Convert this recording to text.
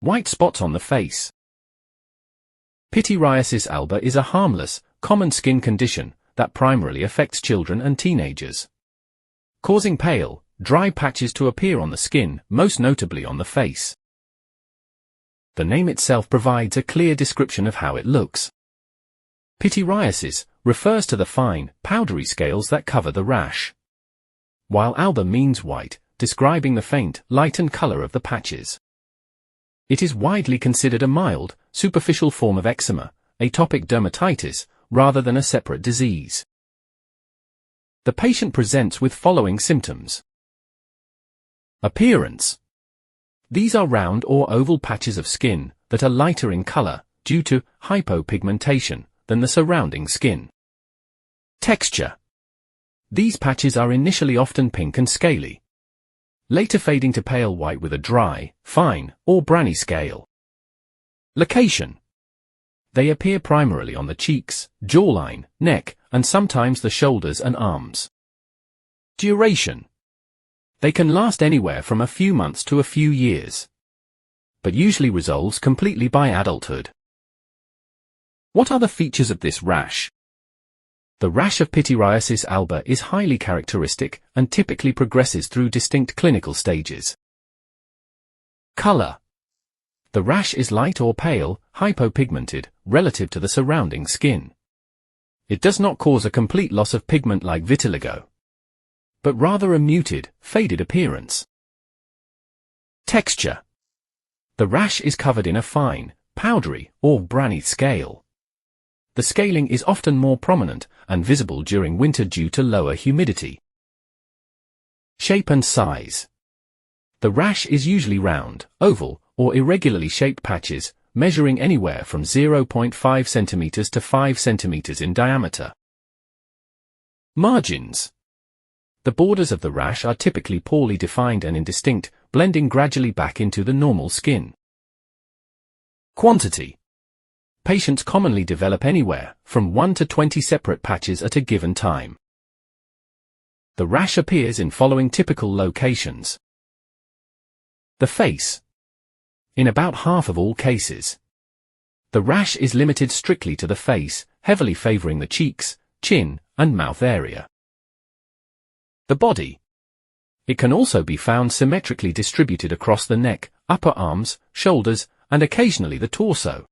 White spots on the face. Pityriasis alba is a harmless, common skin condition that primarily affects children and teenagers, causing pale, dry patches to appear on the skin, most notably on the face. The name itself provides a clear description of how it looks. Pityriasis refers to the fine, powdery scales that cover the rash, while alba means white, describing the faint, lightened color of the patches. It is widely considered a mild, superficial form of eczema, atopic dermatitis, rather than a separate disease. The patient presents with following symptoms. Appearance. These are round or oval patches of skin that are lighter in color, due to hypopigmentation, than the surrounding skin. Texture. These patches are initially often pink and scaly, later fading to pale white with a dry, fine, or browny scale. Location. They appear primarily on the cheeks, jawline, neck, and sometimes the shoulders and arms. Duration. They can last anywhere from a few months to a few years, but usually resolves completely by adulthood. What are the features of this rash? The rash of Pityriasis alba is highly characteristic and typically progresses through distinct clinical stages. Color. The rash is light or pale, hypopigmented, relative to the surrounding skin. It does not cause a complete loss of pigment like vitiligo, but rather a muted, faded appearance. Texture. The rash is covered in a fine, powdery, or browny scale. The scaling is often more prominent and visible during winter due to lower humidity. Shape and size. The rash is usually round, oval, or irregularly shaped patches, measuring anywhere from 0.5 cm to 5 cm in diameter. Margins. The borders of the rash are typically poorly defined and indistinct, blending gradually back into the normal skin. Quantity. Patients commonly develop anywhere from 1 to 20 separate patches at a given time. The rash appears in following typical locations. The face. In about half of all cases, the rash is limited strictly to the face, heavily favoring the cheeks, chin, and mouth area. The body. It can also be found symmetrically distributed across the neck, upper arms, shoulders, and occasionally the torso.